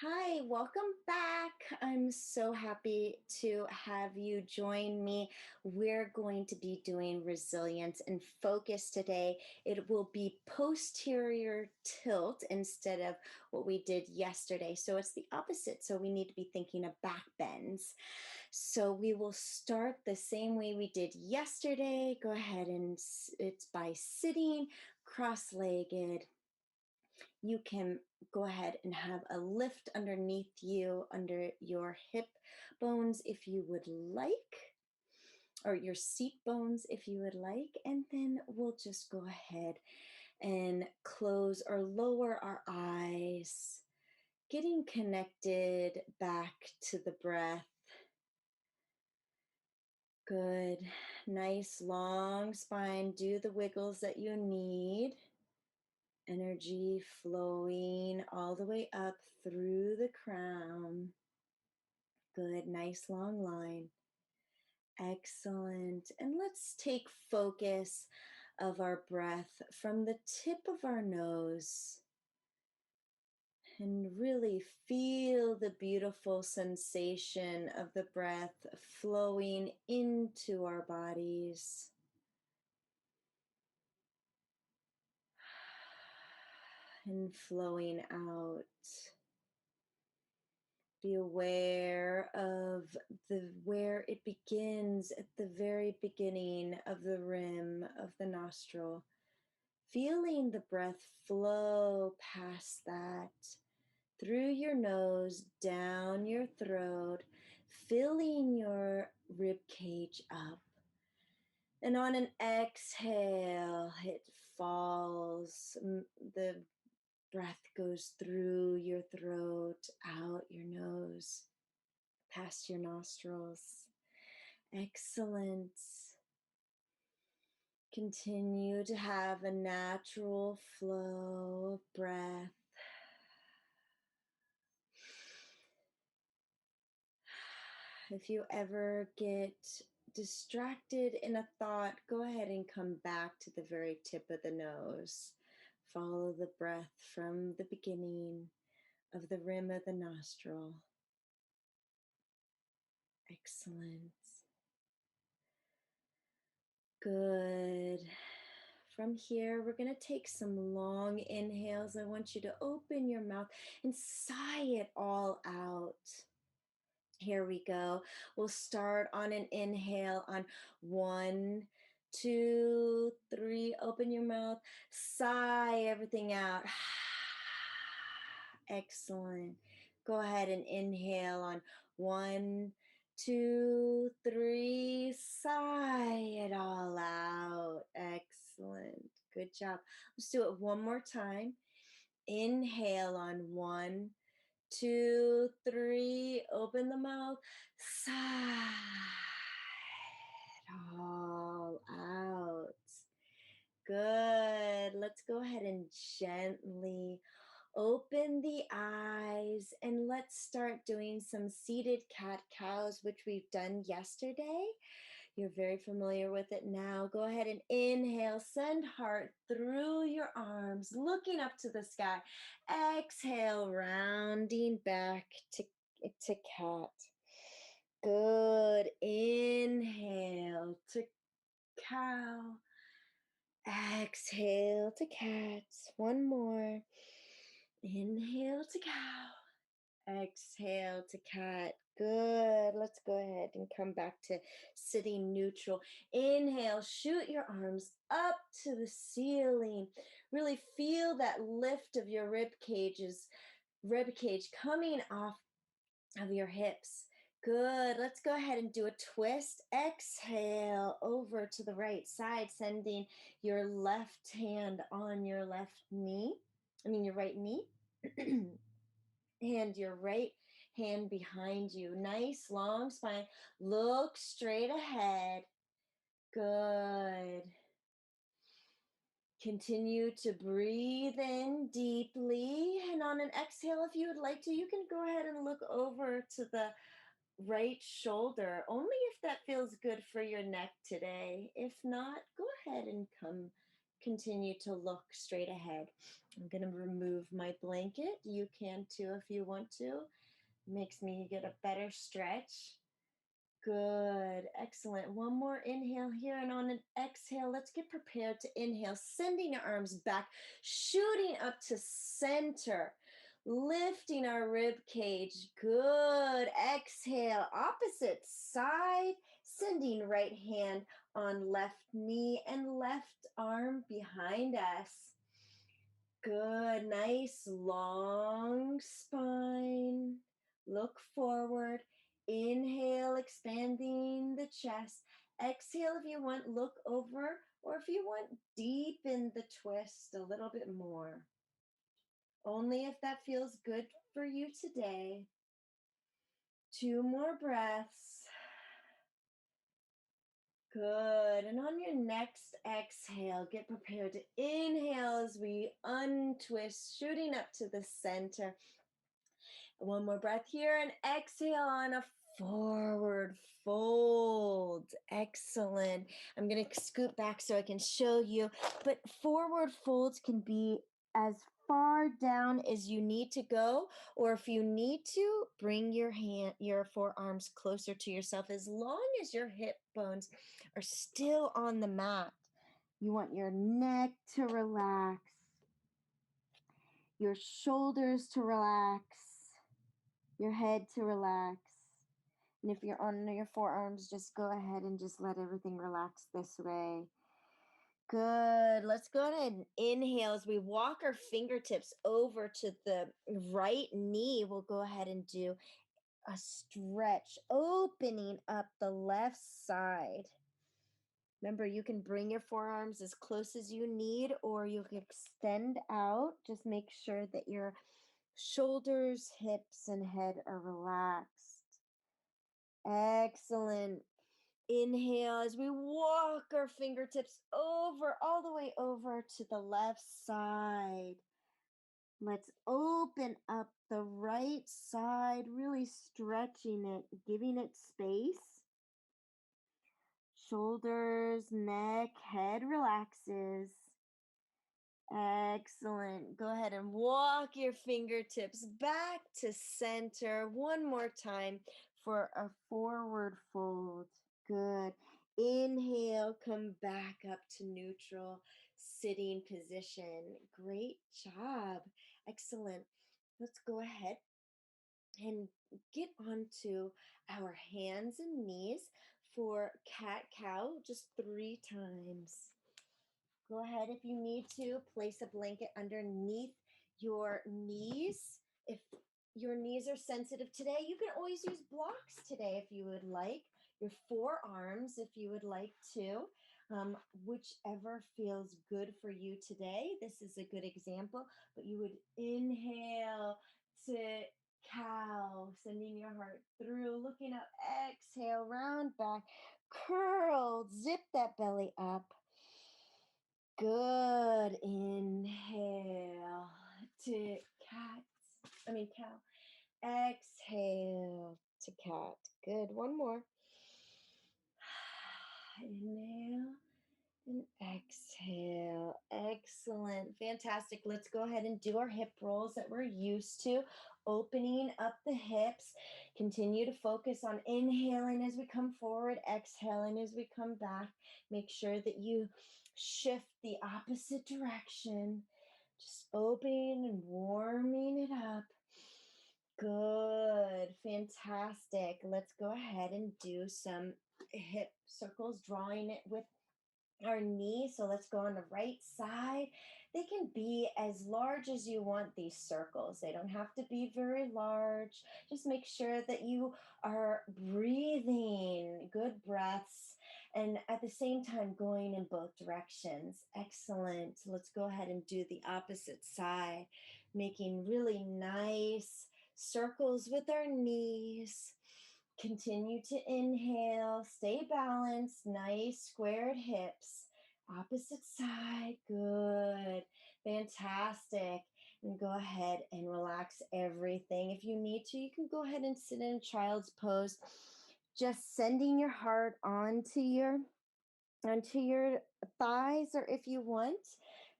Hi, welcome back. I'm so happy to have you join me. We're going to be doing resilience and focus today. It will be posterior tilt instead of what we did yesterday. So it's the opposite. So we need to be thinking of back bends. So we will start the same way we did yesterday. Go ahead and it's by sitting cross legged. You can go ahead and have a lift underneath you, under your hip bones if you would like, or your seat bones if you would like. And then we'll just go ahead and close or lower our eyes, getting connected back to the breath. Good. Nice long spine. Do the wiggles that you need. Energy flowing all the way up through the crown. Good, nice long line. Excellent. And let's take focus of our breath from the tip of our nose and really feel the beautiful sensation of the breath flowing into our bodies and flowing out. Be aware of the where it begins at the very beginning of the rim of the nostril. Feeling the breath flow past that through your nose, down your throat, filling your rib cage up. And on an exhale, it falls. The breath goes through your throat, out your nose, past your nostrils. Excellent. Continue to have a natural flow of breath. If you ever get distracted in a thought, go ahead and come back to the very tip of the nose. Follow the breath from the beginning of the rim of the nostril. Excellent. Good. From here, we're going to take some long inhales. I want you to open your mouth and sigh it all out. Here we go. We'll start on an inhale on 1, 2, 3. Open your mouth, sigh everything out. Excellent. Go ahead and inhale on 1, 2, 3. Sigh it all out. Excellent. Good job. Let's do it one more time. Inhale on 1, 2, 3. Open the mouth. Sigh it all out. Good. Let's go ahead and gently open the eyes and let's start doing some seated cat cows, which we've done yesterday. You're very familiar with it now. Go ahead and inhale, send heart through your arms, looking up to the sky. Exhale, rounding back to cat. Good. Inhale to cow. Exhale to cat. One more. Inhale to cow. Exhale to cat. Good. Let's go ahead and come back to sitting neutral. Inhale, shoot your arms up to the ceiling. Really feel that lift of your rib cage coming off of your hips. Good. Let's go ahead and do a twist. Exhale over to the right side, sending your left hand on your your right knee. And your right hand behind you. Nice long spine. Look straight ahead. Good. Continue to breathe in deeply. And on an exhale, if you would like to, you can go ahead and look over to the right shoulder, only if that feels good for your neck today. If not, go ahead and come continue to look straight ahead. I'm going to remove my blanket. You can too if you want to. Makes me get a better stretch. Good. Excellent. One more inhale here, and on an exhale, let's get prepared to inhale, sending our arms back, shooting up to center, lifting our rib cage. Good. Exhale, opposite side, sending right hand on left knee and left arm behind us. Good. Nice long spine. Look forward. Inhale, expanding the chest. Exhale, if you want, look over, or if you want, deepen the twist a little bit more. Only if that feels good for you today. 2 more breaths. Good. And on your next exhale, get prepared to inhale as we untwist, shooting up to the center. One more breath here, and exhale on a forward fold. Excellent. I'm going to scoot back so I can show you, but forward folds can be as far down as you need to go, or if you need to, bring your forearms closer to yourself as long as your hip bones are still on the mat. You want your neck to relax, your shoulders to relax, your head to relax. And if you're on your forearms, just go ahead and just let everything relax this way. Good. Let's go ahead and inhale as we walk our fingertips over to the right knee. We'll go ahead and do a stretch, opening up the left side. Remember, you can bring your forearms as close as you need, or you can extend out. Just make sure that your shoulders, hips, and head are relaxed. Excellent. Inhale as we walk our fingertips over, all the way over to the left side. Let's open up the right side, really stretching it, giving it space. Shoulders, neck, head relaxes. Excellent. Go ahead and walk your fingertips back to center one more time for a forward fold. Good. Inhale, come back up to neutral sitting position. Great job. Excellent. Let's go ahead and get onto our hands and knees for cat cow just 3 times. Go ahead if you need to. Place a blanket underneath your knees. If your knees are sensitive today, you can always use blocks today if you would like. Your forearms if you would like to. Whichever feels good for you today. This is a good example, but you would inhale to cow, sending your heart through, looking up, exhale, round back, curl, zip that belly up. Good. Inhale to cow. Exhale to cat. Good. One more. Inhale and exhale. Excellent. Fantastic. Let's go ahead and do our hip rolls that we're used to. Opening up the hips. Continue to focus on inhaling as we come forward, exhaling as we come back. Make sure that you shift the opposite direction. Just opening and warming it up. Good. Fantastic. Let's go ahead and do some hip circles, drawing it with our knee. So let's go on the right side. They can be as large as you want these circles. They don't have to be very large. Just make sure that you are breathing good breaths and at the same time going in both directions. Excellent. Let's go ahead and do the opposite side, making really nice circles with our knees. Continue to inhale, stay balanced, nice squared hips. Opposite side, good, fantastic. And go ahead and relax everything. If you need to, you can go ahead and sit in child's pose, just sending your heart onto your onto your thighs, or if you want,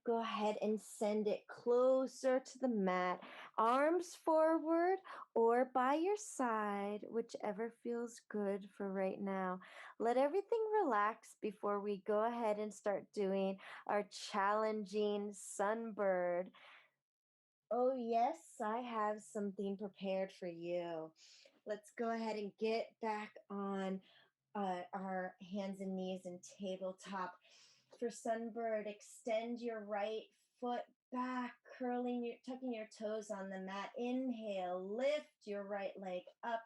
go ahead and send it closer to the mat. Arms forward or by your side, whichever feels good for right now. Let everything relax before we go ahead and start doing our challenging sunbird. Oh, yes, I have something prepared for you. Let's go ahead and get back on our hands and knees and tabletop. For sunbird, extend your right foot back, tucking your toes on the mat. Inhale, lift your right leg up.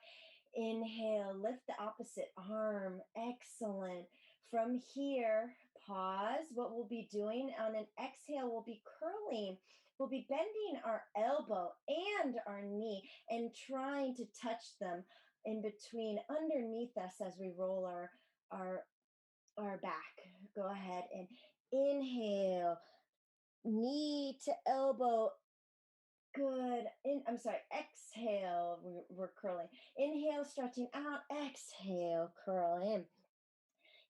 Inhale, lift the opposite arm. Excellent. From here, pause. What we'll be doing on an exhale, we'll be curling. We'll be bending our elbow and our knee and trying to touch them in between underneath us as we roll our our back. Go ahead and inhale, knee to elbow. Good. I'm sorry. Exhale. We're curling. Inhale, stretching out. Exhale, curl in.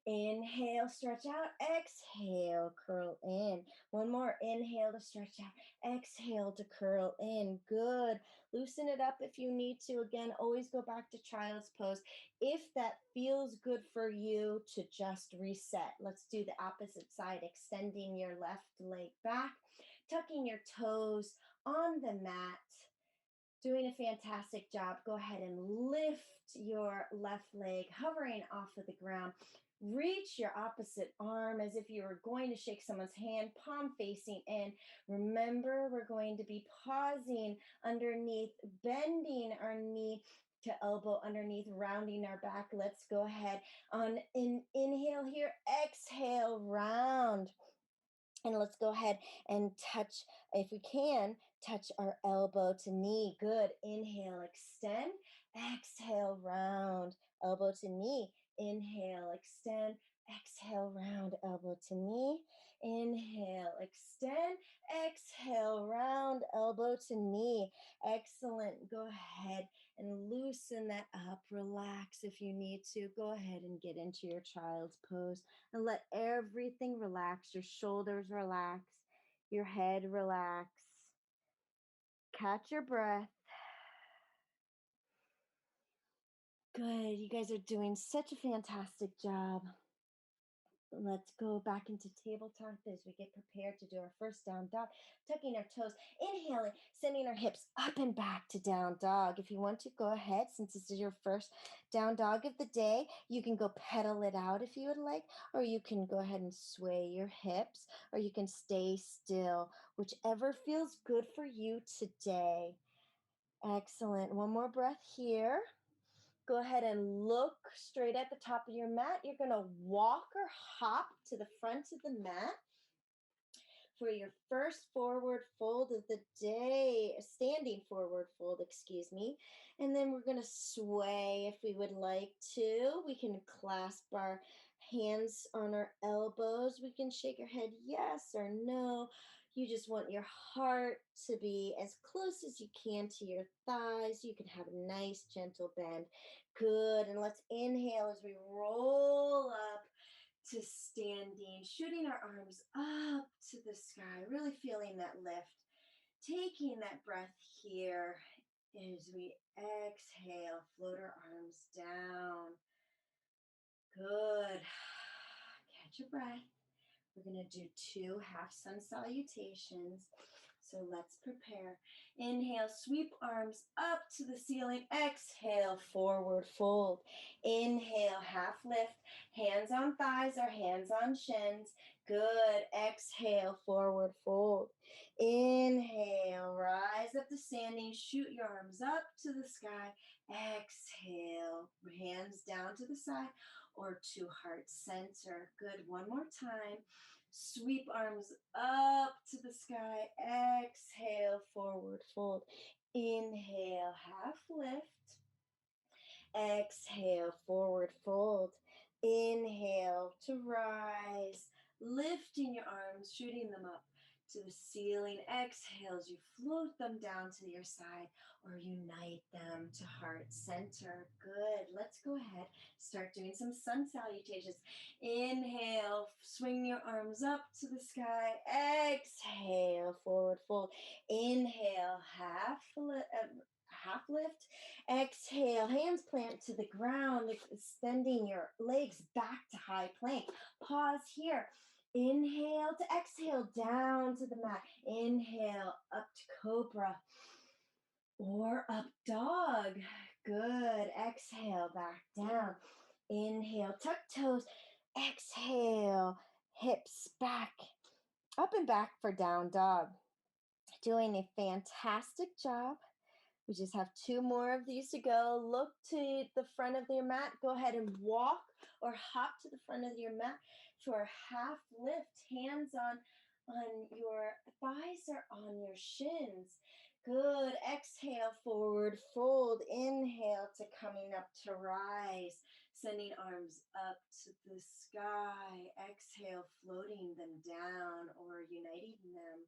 Inhale, stretch out. Exhale, curl in. One more. Inhale to stretch out. Exhale to curl in. Good. Loosen it up if you need to. Again, always go back to child's pose. If that feels good for you, to just reset. Let's do the opposite side, extending your left leg back, tucking your toes on the mat. Doing a fantastic job. Go ahead and lift your left leg, hovering off of the ground. Reach your opposite arm as if you were going to shake someone's hand, palm facing in. Remember, we're going to be pausing underneath, bending our knee to elbow underneath, rounding our back. Let's go ahead on inhale here, exhale, round. And let's go ahead and touch, if we can, touch our elbow to knee. Good. Inhale, extend. Exhale, round. Elbow to knee. Inhale, extend. Exhale, round. Elbow to knee. Inhale, extend. Exhale, round. Elbow to knee. Excellent. Go ahead and loosen that up. Relax if you need to. Go ahead and get into your child's pose and let everything relax. Your shoulders relax, your head relax. Catch your breath. Good. You guys are doing such a fantastic job. Let's go back into tabletop as we get prepared to do our first down dog, tucking our toes, inhaling, sending our hips up and back to down dog. If you want to, go ahead. Since this is your first down dog of the day, you can go pedal it out if you would like, or you can go ahead and sway your hips, or you can stay still, whichever feels good for you today. Excellent. One more breath here. Go ahead and look straight at the top of your mat. You're going to walk or hop to the front of the mat for your first forward fold of the day, standing forward fold, excuse me. And then we're going to sway if we would like to. We can clasp our hands on our elbows. We can shake our head yes or no. You just want your heart to be as close as you can to your thighs. You can have a nice gentle bend. Good. And let's inhale as we roll up to standing, shooting our arms up to the sky, really feeling that lift. Taking that breath here as we exhale, float our arms down. Good. Catch your breath. We're going to do 2 half sun salutations. So let's prepare. Inhale, sweep arms up to the ceiling. Exhale, forward fold. Inhale, half lift. Hands on thighs or hands on shins. Good. Exhale, forward fold. Inhale, rise up to standing. Shoot your arms up to the sky. Exhale, hands down to the side or to heart center. Good. One more time. Sweep arms up to the sky. Exhale, forward fold. Inhale, half lift. Exhale, forward fold. Inhale to rise. Lifting your arms, shooting them up to the ceiling. Exhale as you float them down to your side or unite them to heart center. Good. Let's go ahead. Start doing some sun salutations. Inhale, swing your arms up to the sky. Exhale, forward fold. Inhale, half lift. Exhale, hands plant to the ground, extending your legs back to high plank. Pause here. Inhale to exhale down to the mat. Inhale up to cobra or up dog. Good. Exhale back down. Inhale, tuck toes. Exhale, hips back, up and back for down dog. Doing a fantastic job. We just have two more of these to go. Look to the front of your mat. Go ahead and walk or hop to the front of your mat for a half lift. Hands on your thighs or on your shins. Good. Exhale, forward fold. Inhale to coming up to rise. Sending arms up to the sky. Exhale, floating them down or uniting them.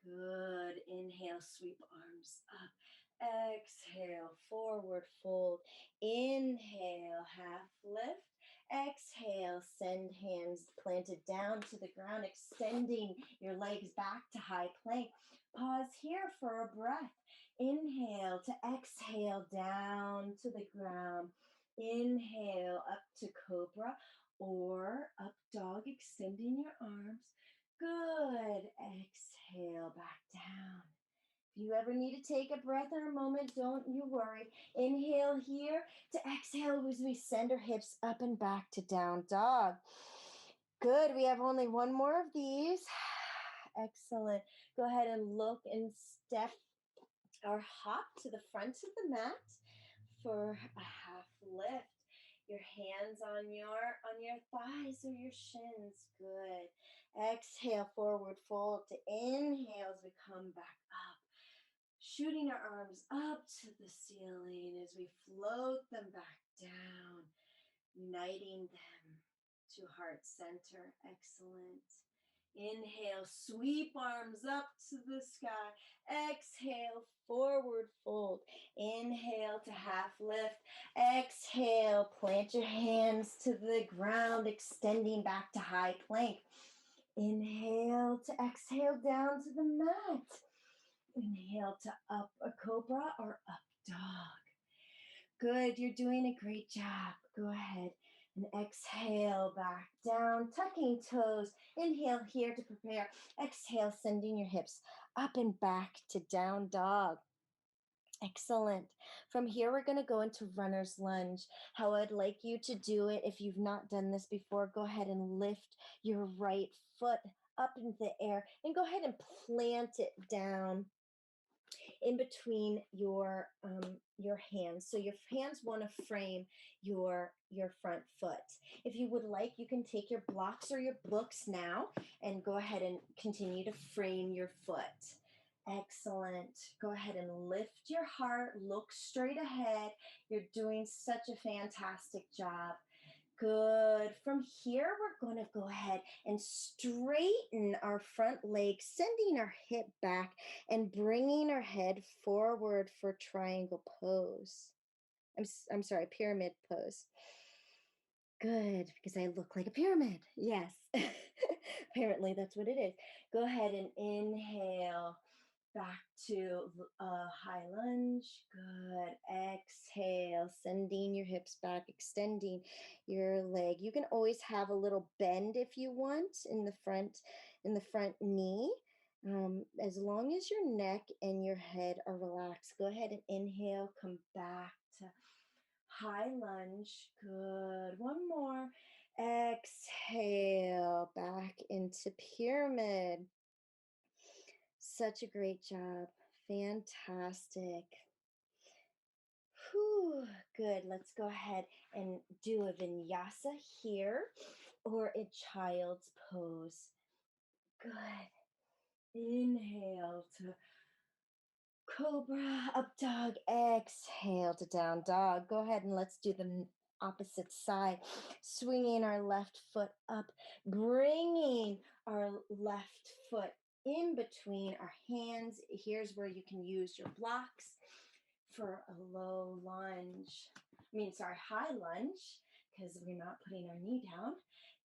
Good. Inhale, sweep arms up. Exhale, forward fold. Inhale, half lift. Exhale, send hands planted down to the ground, extending your legs back to high plank. Pause here for a breath. Inhale to exhale down to the ground. Inhale up to cobra or up dog, extending your arms. Good. Exhale back down. If you ever need to take a breath or a moment, don't you worry. Inhale here to exhale as we send our hips up and back to down dog. Good. We have only one more of these. Excellent. Go ahead and look and step or hop to the front of the mat for a half lift. Your hands on your thighs or your shins. Good. Exhale, forward fold to inhale as we come back up. Shooting our arms up to the ceiling as we float them back down, uniting them to heart center. Excellent. Inhale, sweep arms up to the sky. Exhale, forward fold. Inhale to half lift. Exhale, plant your hands to the ground, extending back to high plank. Inhale to exhale down to the mat. Inhale to up a cobra or up dog. Good, you're doing a great job. Go ahead and exhale back down, tucking toes. Inhale here to prepare. Exhale, sending your hips up and back to down dog. Excellent. From here, we're going to go into runner's lunge. How I'd like you to do it, if you've not done this before, go ahead and lift your right foot up into the air and go ahead and plant it down in between your hands. So your hands want to frame your front foot. If you would like, you can take your blocks or your books now and go ahead and continue to frame your foot. Excellent. Go ahead and lift your heart, look straight ahead. You're doing such a fantastic job. Good. From here, we're going to go ahead and straighten our front leg, sending our hip back and bringing our head forward for triangle pose. I'm sorry, pyramid pose. Good, because I look like a pyramid. Yes. Apparently, that's what it is. Go ahead and inhale back to high lunge. Good. Exhale, sending your hips back, extending your leg. You can always have a little bend if you want in the front knee. As long as your neck and your head are relaxed. Go ahead and inhale, come back to high lunge. Good. One more. Exhale, back into pyramid. Such a great job. Fantastic. Whew, good. Let's go ahead and do a vinyasa here or a child's pose. Good. Inhale to cobra, up dog. Exhale to down dog. Go ahead and let's do the opposite side. Swinging our left foot up, bringing our left foot in between our hands. Here's where you can use your blocks for a low lunge. High lunge, because we're not putting our knee down.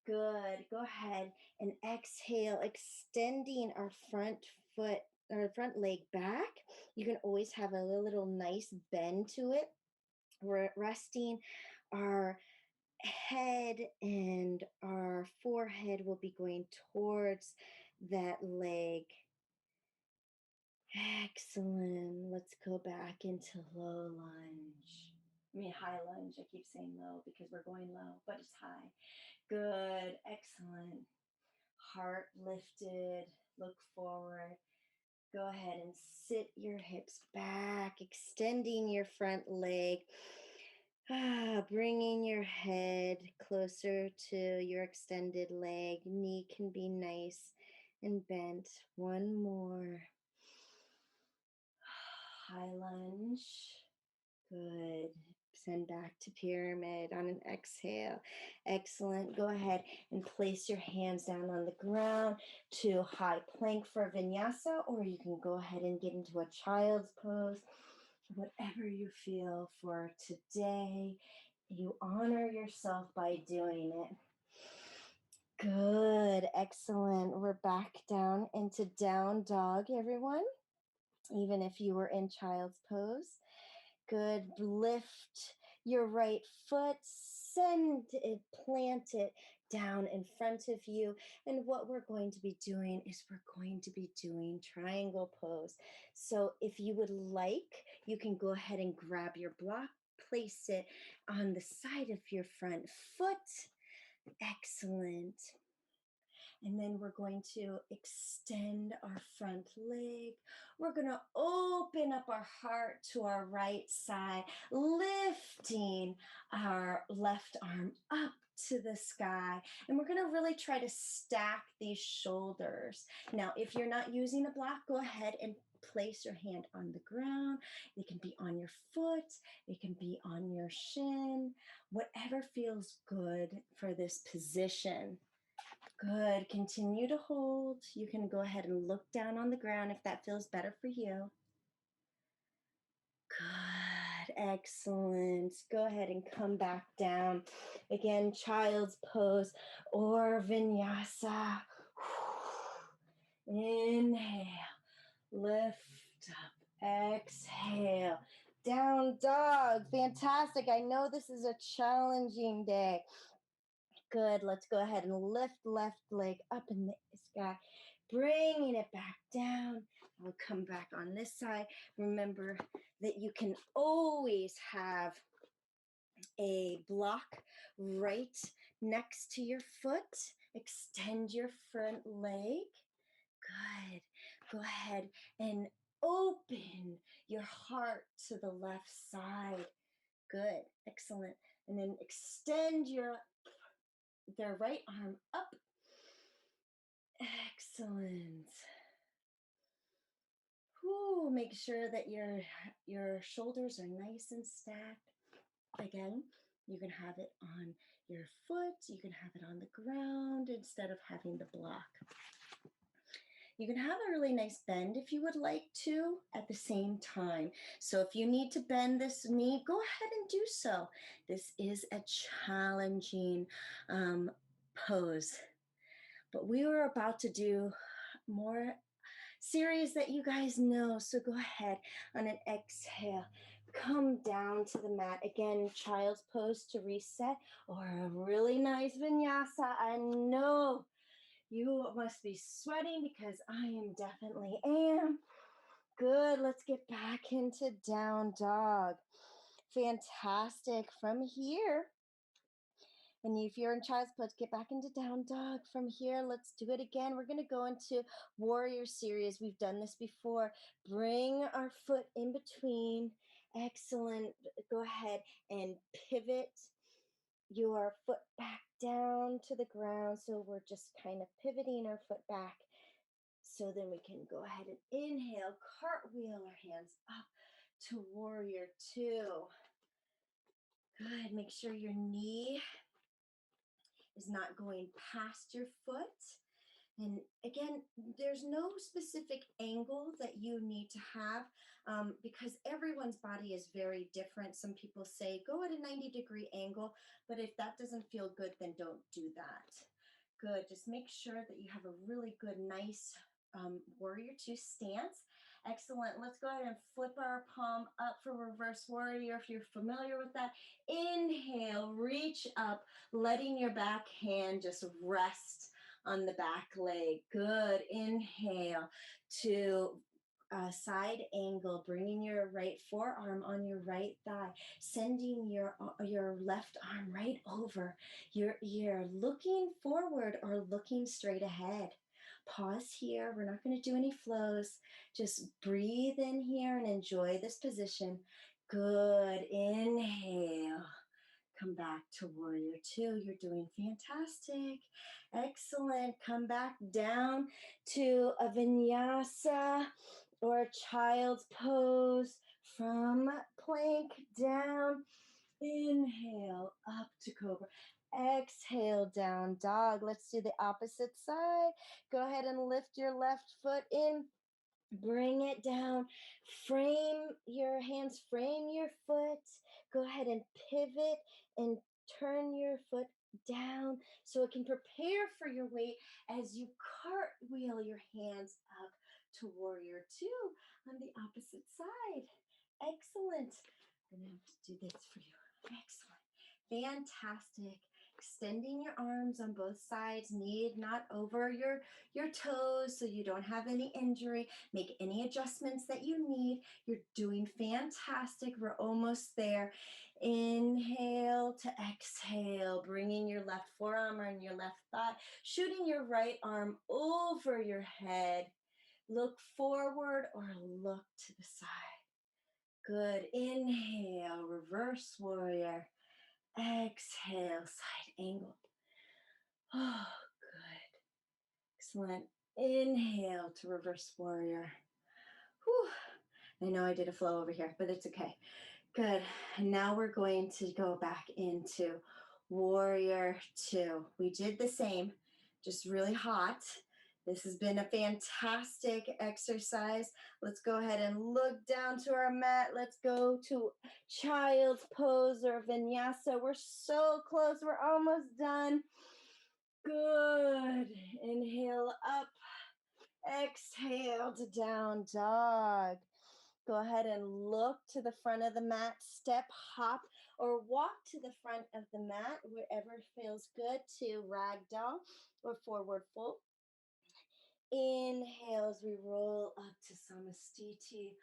Good. Go ahead and exhale, extending our front foot, our front leg back. You can always have a little nice bend to it. We're resting our head and our forehead will be going towards that leg. Excellent. Let's go back into low lunge. High lunge. I keep saying low because we're going low, but it's high. Good. Excellent. Heart lifted. Look forward. Go ahead and sit your hips back, extending your front leg. Bringing your head closer to your extended leg. Knee can be nice and bent. One more. High lunge. Good. Send back to pyramid on an exhale. Excellent. Go ahead and place your hands down on the ground to high plank for vinyasa, or you can go ahead and get into a child's pose. Whatever you feel for today, you honor yourself by doing it. Good. Excellent. We're back down into down dog, everyone. Even if you were in child's pose. Good. Lift your right foot, send it, plant it down in front of you. And what we're going to be doing is we're going to be doing triangle pose. So if you would like, you can go ahead and grab your block, place it on the side of your front foot. Excellent. And then we're going to extend our front leg. We're going to open up our heart to our right side, lifting our left arm up to the sky. And we're going to really try to stack these shoulders. Now, if you're not using a block, go ahead and place your hand on the ground. It can be on your foot. It can be on your shin. Whatever feels good for this position. Good. Continue to hold. You can go ahead and look down on the ground if that feels better for you. Good. Excellent. Go ahead and come back down. Again, child's pose or vinyasa. Inhale. Lift up. Exhale. Down dog. Fantastic. I know this is a challenging day. Good. Let's go ahead and lift left leg up in the sky, bringing it back down. We'll come back on this side. Remember that you can always have a block right next to your foot. Extend your front leg. Good. Go ahead and open your heart to the left side. Good. Excellent. And then extend their right arm up. Excellent. Whew, make sure that your shoulders are nice and stacked. Again, you can have it on your foot, you can have it on the ground instead of having the block. You can have a really nice bend if you would like to at the same time. So if you need to bend this knee, go ahead and do so. This is a challenging pose. But we were about to do more series that you guys know. So go ahead on an exhale. Come down to the mat. Again, child's pose to reset or a really nice vinyasa. I know you must be sweating because I definitely am. Good. Let's get back into down dog. Fantastic. From here, and if you're in child's pose, get back into down dog. From here, let's do it again. We're going to go into warrior series. We've done this before. Bring our foot in between. Excellent. Go ahead and pivot your foot back down to the ground. So we're just kind of pivoting our foot back. So then we can go ahead and inhale, cartwheel our hands up to warrior two. Good. Make sure your knee is not going past your foot. And again, there's no specific angle that you need to have because everyone's body is very different. Some people say go at a 90-degree angle, but if that doesn't feel good, then don't do that. Good. Just make sure that you have a really good, nice warrior two stance. Excellent. Let's go ahead and flip our palm up for reverse warrior if you're familiar with that. Inhale, reach up, letting your back hand just rest on the back leg. Good. Inhale to side angle, bringing your right forearm on your right thigh, sending your left arm right over your ear, looking forward or looking straight ahead. Pause here. We're not going to do any flows. Just breathe in here and enjoy this position. Good. Inhale. Come back to warrior two. You're doing fantastic. Excellent. Come back down to a vinyasa or a child's pose from plank down. Inhale up to cobra. Exhale down dog. Let's do the opposite side. Go ahead and lift your left foot in. Bring it down. Frame your hands, frame your foot. Go ahead and pivot and turn your foot down so it can prepare for your weight as you cartwheel your hands up to warrior two on the opposite side. Excellent. I'm going to have to do this for you. Excellent. Fantastic. Extending your arms on both sides, knee not over your toes so you don't have any injury. Make any adjustments that you need. You're doing fantastic. We're almost there. Inhale to exhale, bringing your left forearm on your left thigh, shooting your right arm over your head. Look forward or look to the side. Good. Inhale, reverse warrior. Exhale, side angle. Oh, good. Excellent. Inhale to reverse warrior. Whew. I know I did a flow over here, but it's okay. Good. And now we're going to go back into warrior two. We did the same, just really hot. This has been a fantastic exercise. Let's go ahead and look down to our mat. Let's go to child's pose or vinyasa. We're so close. We're almost done. Good. Inhale up. Exhale to down dog. Go ahead and look to the front of the mat, step, hop, or walk to the front of the mat, wherever feels good, to ragdoll or forward fold. Inhale as we roll up to Samastiti.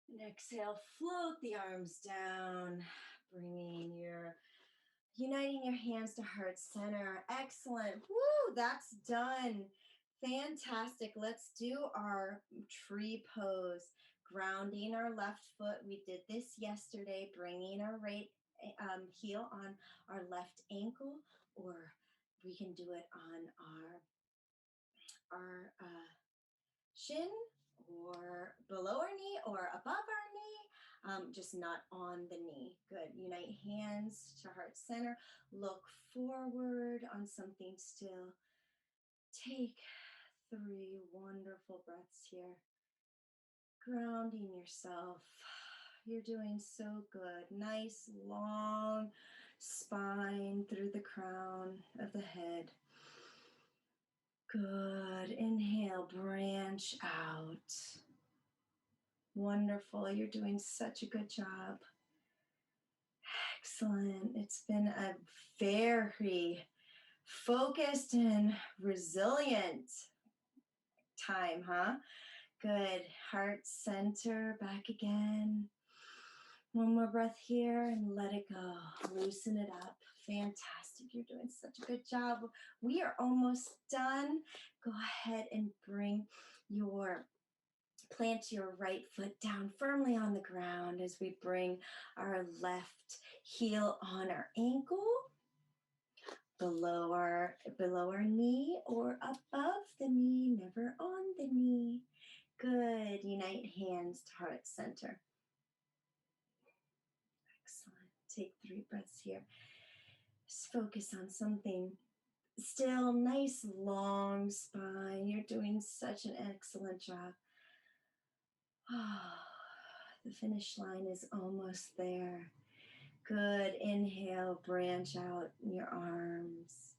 And exhale, float the arms down, uniting your hands to heart center. Excellent. Woo, that's done. Fantastic. Let's do our tree pose. Grounding our left foot. We did this yesterday, bringing our right heel on our left ankle, or we can do it on our shin or below our knee or above our knee, just not on the knee. Good. Unite hands to heart center. Look forward on something still. Take 3 wonderful breaths here. Grounding yourself. You're doing so good. Nice long spine through the crown of the head. Good. Inhale, branch out. Wonderful. You're doing such a good job. Excellent. It's been a very focused and resilient time, huh? Good. Heart center back again. One more breath here and let it go. Loosen it up. Fantastic. You're doing such a good job. We are almost done. Go ahead and plant your right foot down firmly on the ground as we bring our left heel on our ankle, below our knee or above the knee, never on the knee. Good. Unite hands to heart center. Excellent. Take 3 breaths here. Just focus on something Still, nice long spine. You're doing such an excellent job. The finish line is almost there. Good. Inhale, branch out your arms.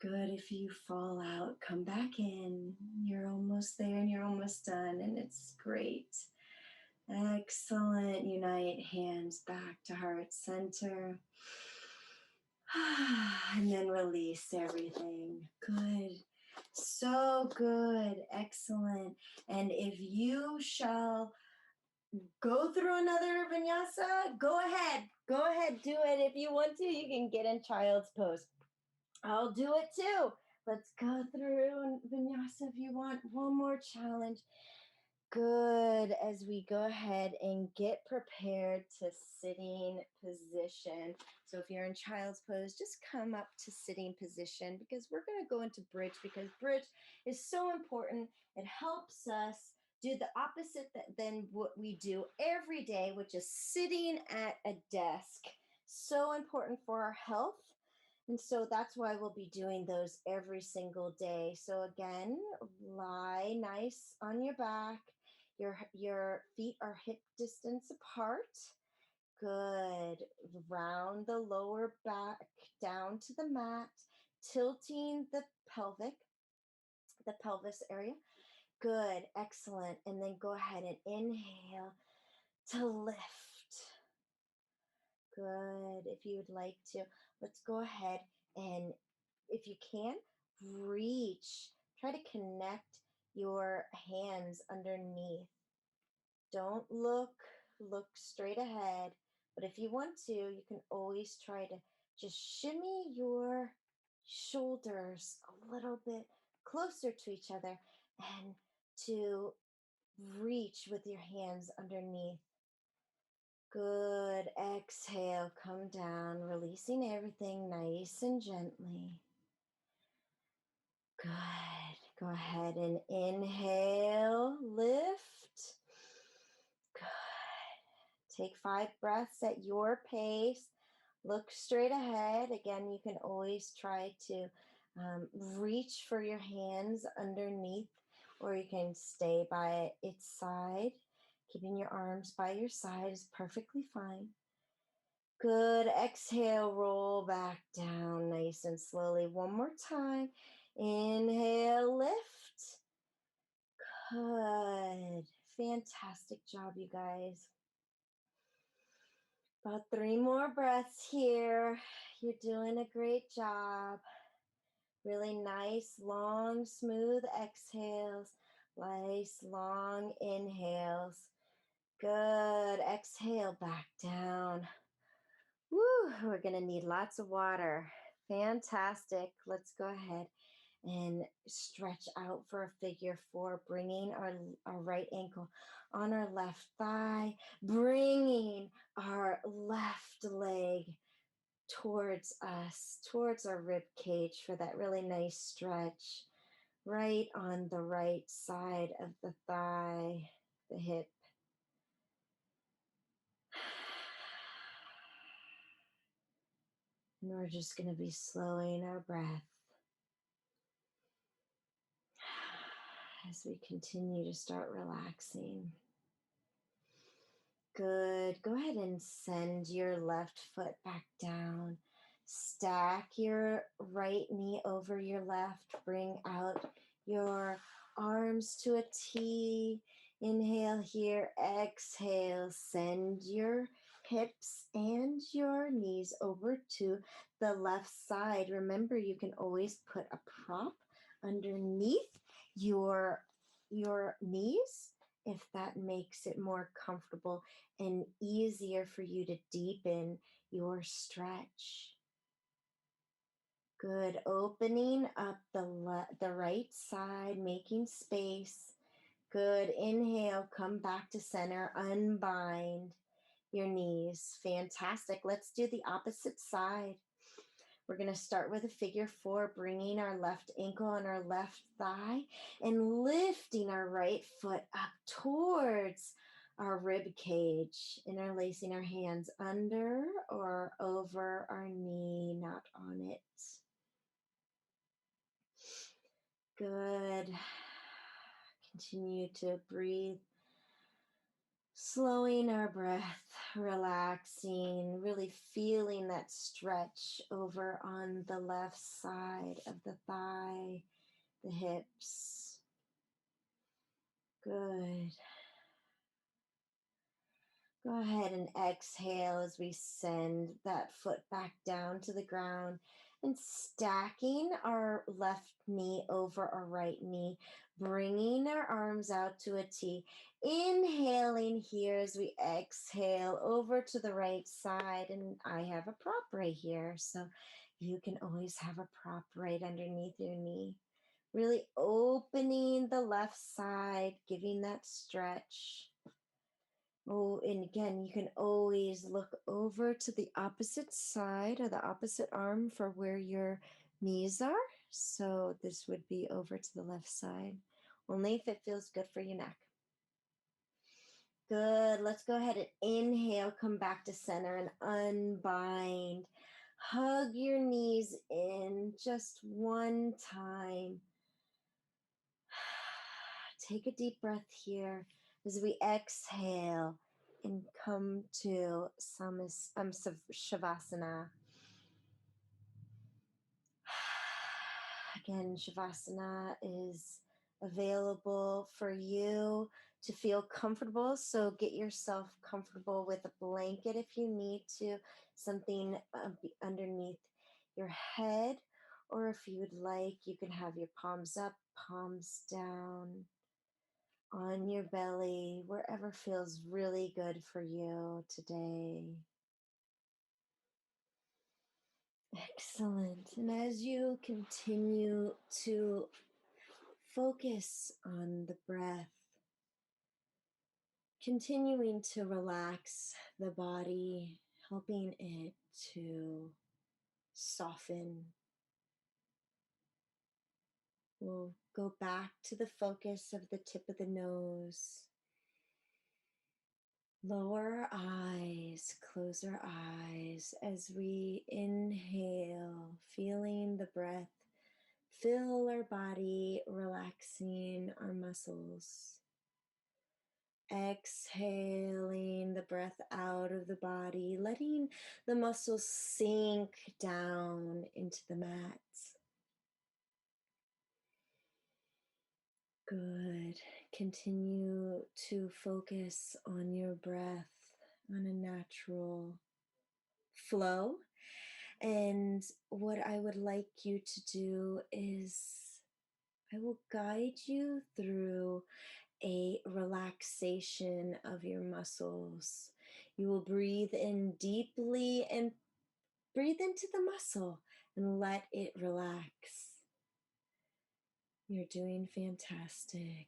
Good. If you fall out, come back in. You're almost there and you're almost done, and it's great. Excellent. Unite hands back to heart center. And then release everything. Good. So good. Excellent. And if you shall go through another vinyasa, go ahead. Go ahead. Do it. If you want to, you can get in child's pose. I'll do it too. Let's go through vinyasa if you want. One more challenge. Good. As we go ahead and get prepared to sitting position. So if you're in child's pose, just come up to sitting position because we're going to go into bridge because bridge is so important. It helps us do the opposite than what we do every day, which is sitting at a desk. So important for our health. And so that's why we'll be doing those every single day. So again, lie nice on your back. Your feet are hip distance apart. Good. Round the lower back down to the mat, tilting the pelvis area. Good. Excellent. And then go ahead and inhale to lift. Good. If you would like to, let's go ahead and if you can, reach. Try to connect your hands underneath. Don't look straight ahead. But if you want to, you can always try to just shimmy your shoulders a little bit closer to each other and to reach with your hands underneath. Good. Exhale, come down, releasing everything nice and gently. Good. Go ahead and inhale, lift. Good. Take 5 breaths at your pace. Look straight ahead. Again, you can always try to reach for your hands underneath, or you can stay by its side. Keeping your arms by your side is perfectly fine. Good. Exhale, roll back down nice and slowly. One more time. Inhale, lift. Good. Fantastic job, you guys. About 3 more breaths here. You're doing a great job. Really nice, long, smooth exhales. Nice, long inhales. Good. Exhale back down. Woo, we're going to need lots of water. Fantastic. Let's go ahead and stretch out for a figure 4, bringing our right ankle on our left thigh, bringing our left leg towards us, towards our rib cage for that really nice stretch, right on the right side of the thigh, the hip. And we're just going to be slowing our breath as we continue to start relaxing. Good. Go ahead and send your left foot back down. Stack your right knee over your left. Bring out your arms to a T. Inhale here. Exhale. Send your hips and your knees over to the left side. Remember, you can always put a prop underneath your knees if that makes it more comfortable and easier for you to deepen your stretch. Good. Opening up the right side, making space. Good. Inhale, come back to center, unbind your knees. Fantastic. Let's do the opposite side. We're going to start with a figure 4, bringing our left ankle on our left thigh and lifting our right foot up towards our rib cage, interlacing our hands under or over our knee, not on it. Good. Continue to breathe, slowing our breath, relaxing, really feeling that stretch over on the left side of the thigh, the hips. Good. Go ahead and exhale as we send that foot back down to the ground and stacking our left knee over our right knee, bringing our arms out to a T. Inhaling here as we exhale over to the right side. And I have a prop right here, so you can always have a prop right underneath your knee. Really opening the left side, giving that stretch. Oh, and again, you can always look over to the opposite side or the opposite arm for where your knees are. So this would be over to the left side, only if it feels good for your neck. Good. Let's go ahead and inhale, come back to center and unbind. Hug your knees in just one time. Take a deep breath here as we exhale and come to Shavasana. Again, Shavasana is available for you to feel comfortable. So get yourself comfortable with a blanket if you need to, something underneath your head, or if you would like, you can have your palms up, palms down on your belly, wherever feels really good for you today. Excellent. And as you continue to focus on the breath, continuing to relax the body, helping it to soften. We'll go back to the focus of the tip of the nose. Lower our eyes, close our eyes as we inhale, feeling the breath fill our body, relaxing our muscles. Exhaling the breath out of the body, letting the muscles sink down into the mat. Good. Continue to focus on your breath, on a natural flow. And what I would like you to do is I will guide you through a relaxation of your muscles. You will breathe in deeply and breathe into the muscle and let it relax. You're doing fantastic.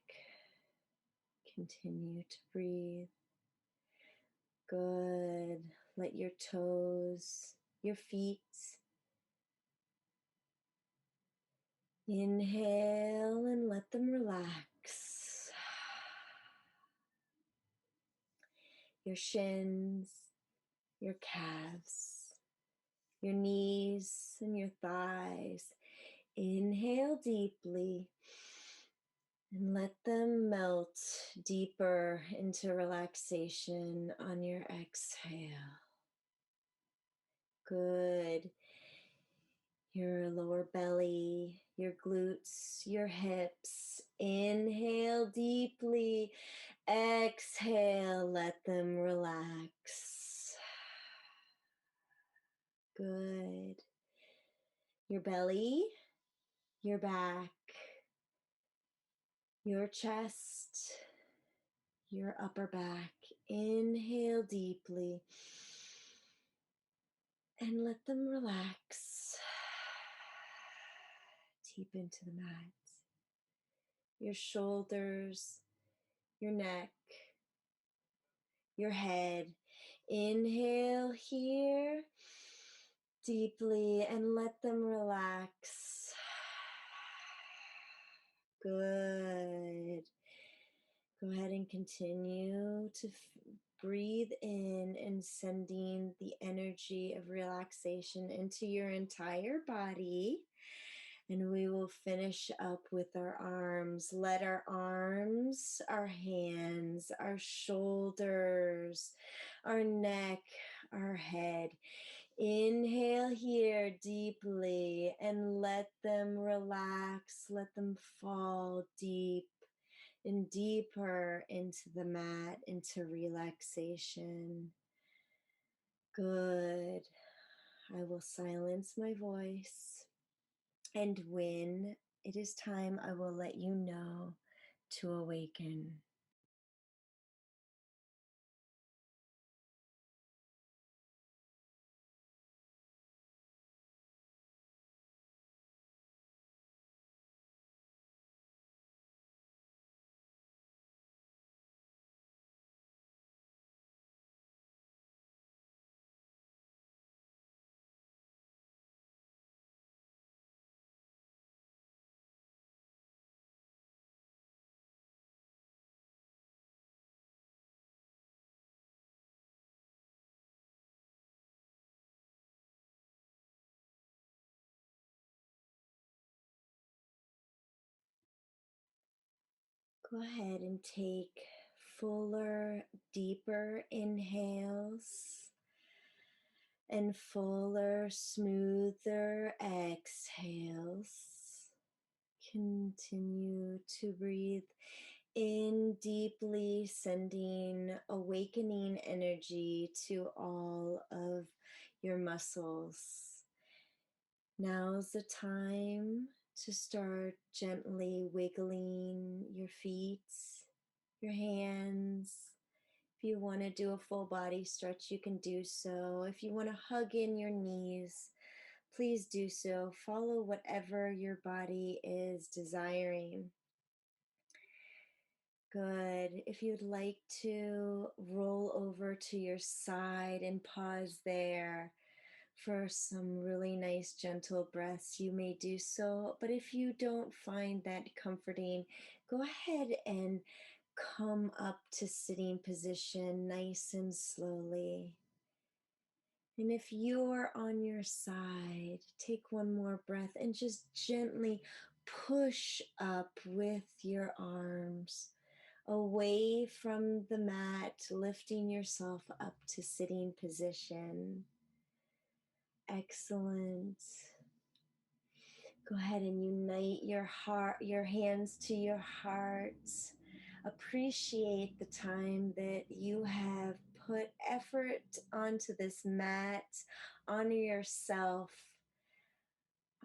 Continue to breathe. Good. Let your toes, your feet, inhale and let them relax. Your shins, your calves, your knees and your thighs. Inhale deeply and let them melt deeper into relaxation on your exhale. Good. Your lower belly, your glutes, your hips. Inhale deeply. Exhale, let them relax. Good. Your belly, your back, your chest, your upper back. Inhale deeply and let them relax deep into the mat. Your shoulders, your neck, your head. Inhale here deeply and let them relax. Good. Go ahead and continue to breathe in and sending the energy of relaxation into your entire body. And we will finish up with our arms. Let our arms, our hands, our shoulders, our neck, our head. Inhale here deeply and let them relax. Let them fall deep and deeper into the mat, into relaxation. Good. I will silence my voice. And when it is time, I will let you know to awaken. Go ahead and take fuller, deeper inhales and fuller, smoother exhales. Continue to breathe in deeply, sending awakening energy to all of your muscles. Now's the time to start gently wiggling your feet, your hands. If you want to do a full body stretch, you can do so. If you want to hug in your knees, please do so. Follow whatever your body is desiring. Good. If you'd like to roll over to your side and pause there for some really nice, gentle breaths, you may do so. But if you don't find that comforting, go ahead and come up to sitting position nice and slowly. And if you're on your side, take one more breath and just gently push up with your arms away from the mat, lifting yourself up to sitting position. Excellent. Go ahead and unite your hands to your heart. Appreciate the time that you have put effort onto this mat. Honor yourself.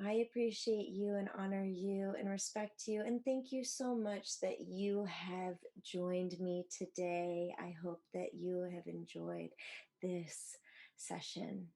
I appreciate you and honor you and respect you. And thank you so much that you have joined me today. I hope that you have enjoyed this session.